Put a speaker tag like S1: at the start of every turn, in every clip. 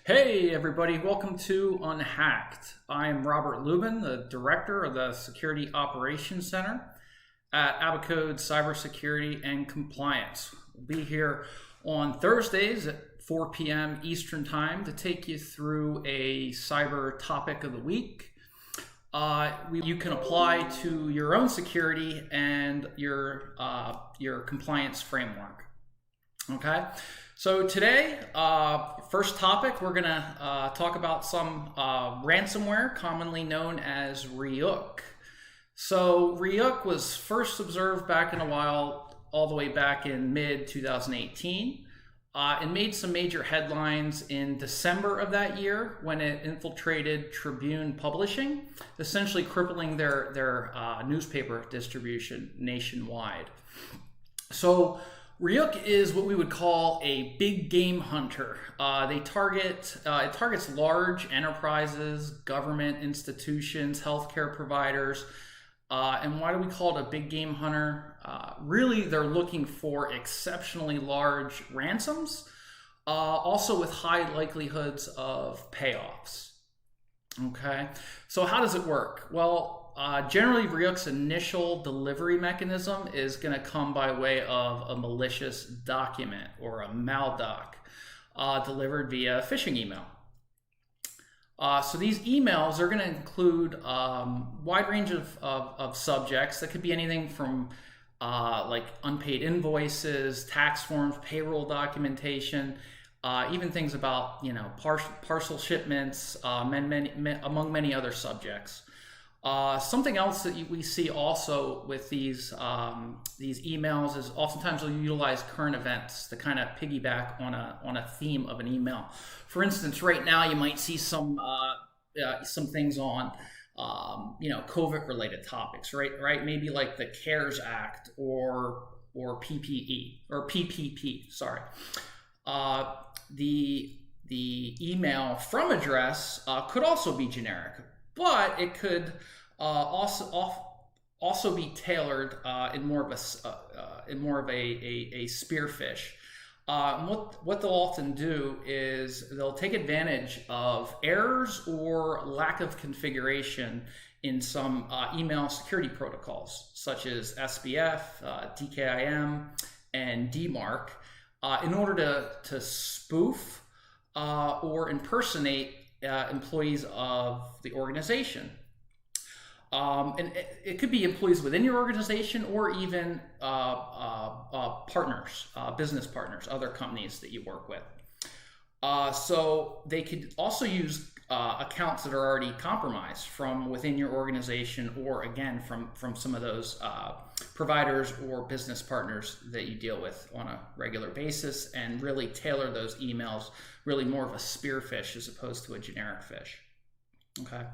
S1: Hey everybody, welcome to Unhacked. I'm Robert Lubin, the Director of the Security Operations Center at Abacode Cybersecurity and Compliance. We'll be here on Thursdays at 4 p.m. Eastern Time to take you through a cyber topic of the week. You can apply to your own security and your compliance framework. Okay. So today, first topic, we're going to talk about some ransomware, commonly known as Ryuk. So Ryuk was first observed back in a while, all the way back in mid-2018, and made some major headlines in December of that year when it infiltrated Tribune Publishing, essentially crippling their newspaper distribution nationwide. So Ryuk is what we would call a big game hunter. It targets large enterprises, government institutions, healthcare providers. And why do we call it a big game hunter? Really, they're looking for exceptionally large ransoms, also with high likelihoods of payoffs. Okay, so how does it work? Well, generally, Ryuk's initial delivery mechanism is going to come by way of a malicious document or a maldoc delivered via phishing email. So these emails are going to include wide range of subjects that could be anything from like unpaid invoices, tax forms, payroll documentation, even things about parcel shipments, among many other subjects. Something else that we see also with these emails is oftentimes they'll utilize current events to kind of piggyback on a theme of an email. For instance, right now you might see some things on COVID-related topics, right? Maybe like the CARES Act or PPP. Sorry. The email from address could also be generic, but it could also be tailored in more of a spear phish. What they'll often do is they'll take advantage of errors or lack of configuration in some email security protocols, such as SBF, DKIM, and DMARC, in order to spoof or impersonate employees of the organization. And it could be employees within your organization or even partners, business partners, other companies that you work with. So they could also use accounts that are already compromised from within your organization, or again from some of those providers or business partners that you deal with on a regular basis, and really tailor those emails, really more of a spear phish as opposed to a generic phish. Okay.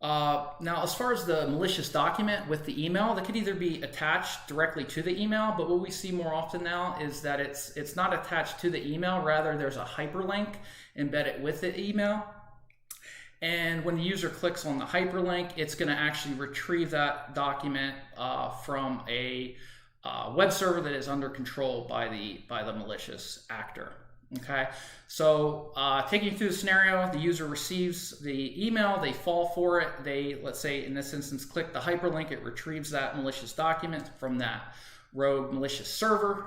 S1: Now, as far as the malicious document with the email, that could either be attached directly to the email, but what we see more often now is that it's not attached to the email. Rather, there's a hyperlink embedded with the email. And when the user clicks on the hyperlink, it's going to actually retrieve that document from a web server that is under control by the malicious actor. Okay, so taking you through the scenario, the user receives the email, they fall for it, they, let's say in this instance, click the hyperlink, it retrieves that malicious document from that rogue malicious server,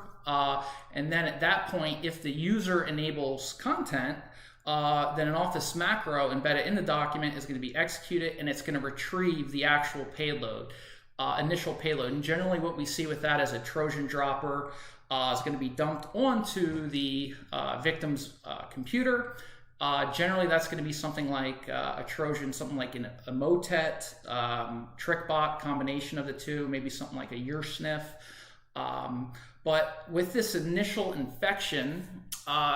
S1: and then at that point, if the user enables content, then an Office macro embedded in the document is going to be executed, and it's going to retrieve the actual payload, initial payload. And generally what we see with that is a Trojan dropper is going to be dumped onto the victim's computer. Generally, that's going to be something like a Trojan, something like a Motet, TrickBot, combination of the two, maybe something like a YourSniff. But with this initial infection,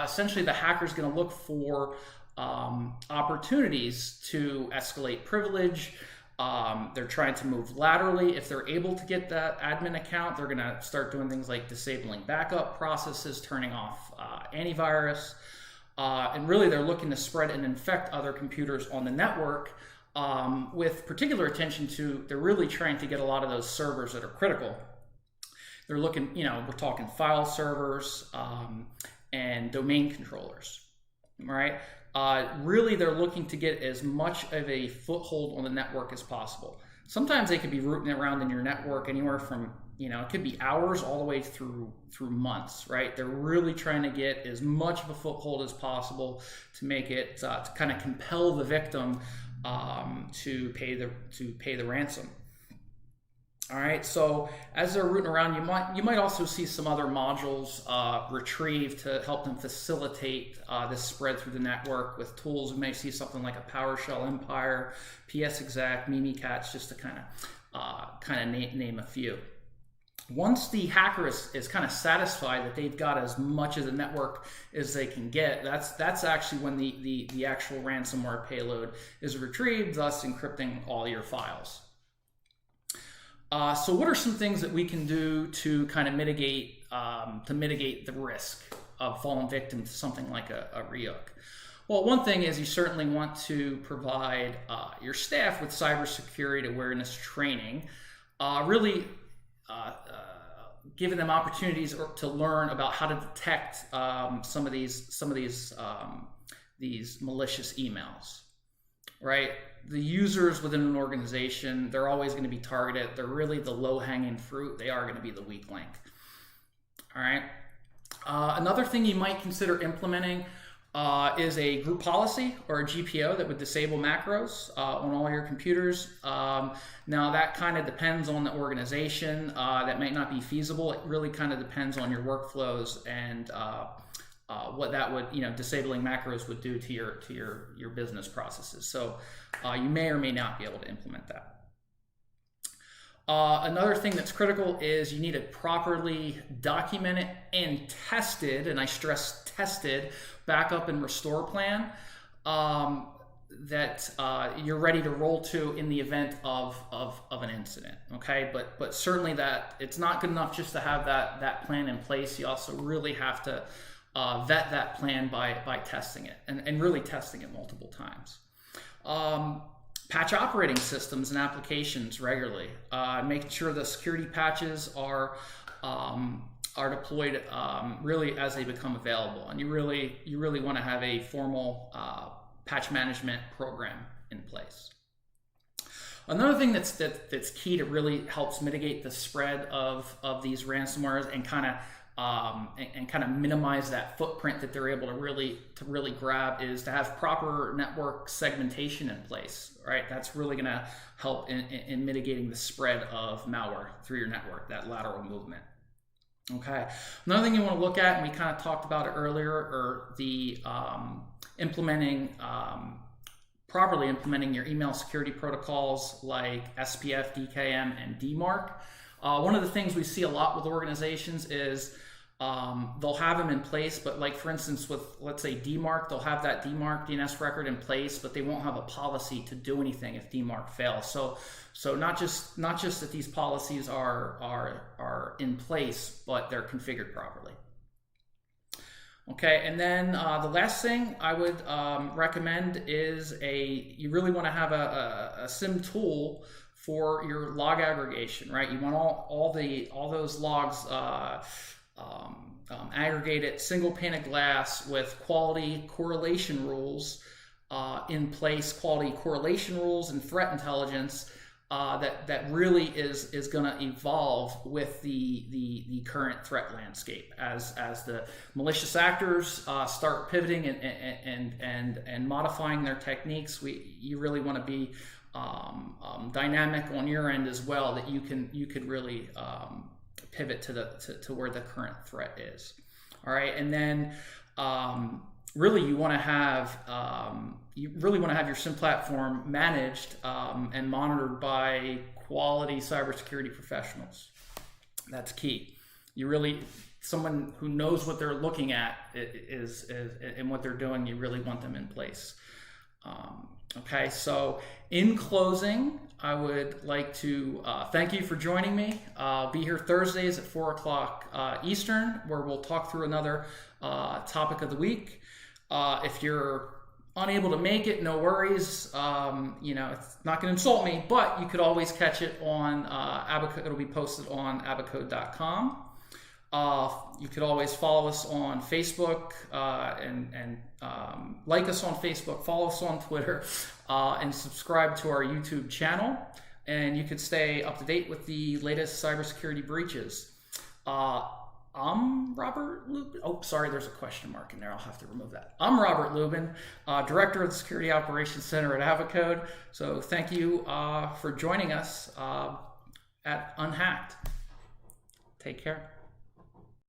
S1: essentially the hacker is going to look for opportunities to escalate privilege. They're trying to move laterally. If they're able to get that admin account, they're going to start doing things like disabling backup processes, turning off antivirus, and really they're looking to spread and infect other computers on the network, with particular attention to, they're really trying to get a lot of those servers that are critical. They're looking, we're talking file servers and domain controllers. right? Really, they're looking to get as much of a foothold on the network as possible. Sometimes they could be rooting around in your network anywhere from, it could be hours all the way through months, right? They're really trying to get as much of a foothold as possible to make it to kind of compel the victim to pay the ransom. All right, so as they're rooting around, you might also see some other modules retrieved to help them facilitate this spread through the network with tools. You may see something like a PowerShell Empire, PSExec, Mimikatz, just to kind of name a few. Once the hacker is kind of satisfied that they've got as much of the network as they can get, that's actually when the actual ransomware payload is retrieved, thus encrypting all your files. So what are some things that we can do to kind of mitigate the risk of falling victim to something like a Ryuk? Well, one thing is you certainly want to provide your staff with cybersecurity awareness training, really giving them opportunities to learn about how to detect some of these malicious emails, right? The users within an organization, they're always going to be targeted. They're really the low-hanging fruit. They are going to be the weak link. All right. Another thing you might consider implementing is a group policy or a GPO that would disable macros on all your computers. Now that kind of depends on the organization. That might not be feasible. It really kind of depends on your workflows and what that would, disabling macros would do to your business processes. So you may or may not be able to implement that. Another thing that's critical is you need a properly documented and tested, and I stress tested, backup and restore plan that you're ready to roll to in the event of an incident. Okay, but certainly that it's not good enough just to have that plan in place. You also really have to vet that plan by testing it and really testing it multiple times. Patch operating systems and applications regularly, making sure the security patches are deployed really as they become available, and you really want to have a formal patch management program in place. Another thing that's key to really helps mitigate the spread of these ransomwares and kind of minimize that footprint that they're able to really grab is to have proper network segmentation in place, right? That's really going to help in mitigating the spread of malware through your network, that lateral movement. Okay. Another thing you want to look at, and we kind of talked about it earlier, are the properly implementing your email security protocols like SPF, DKM, and DMARC. One of the things we see a lot with organizations is they'll have them in place, but like for instance with, let's say, DMARC, they'll have that DMARC DNS record in place, but they won't have a policy to do anything if DMARC fails. So not just that these policies are in place, but they're configured properly. Okay, and then the last thing I would recommend is you really want to have a SIM tool for your log aggregation, right? You want all those logs aggregated, single pane of glass with quality correlation rules in place, quality correlation rules and threat intelligence that really is going to evolve with the current threat landscape as the malicious actors start pivoting and modifying their techniques. You really want to be dynamic on your end as well, that you could really pivot to where the current threat is. All right, and then really you want to have your SIM platform managed and monitored by quality cybersecurity professionals. That's key. Someone who knows what they're looking at is and what they're doing. You really want them in place. Okay, so in closing, I would like to thank you for joining me. I'll be here Thursdays at 4 o'clock Eastern, where we'll talk through another topic of the week. If you're unable to make it, no worries. It's not going to insult me, but you could always catch it on Abacode. It'll be posted on abacode.com. You could always follow us on Facebook and Like us on Facebook, follow us on Twitter, and subscribe to our YouTube channel. And you can stay up to date with the latest cybersecurity breaches. I'm Robert Lubin. Oh, sorry, there's a question mark in there. I'll have to remove that. I'm Robert Lubin, Director of the Security Operations Center at Abacode. So thank you for joining us at Unhacked. Take care.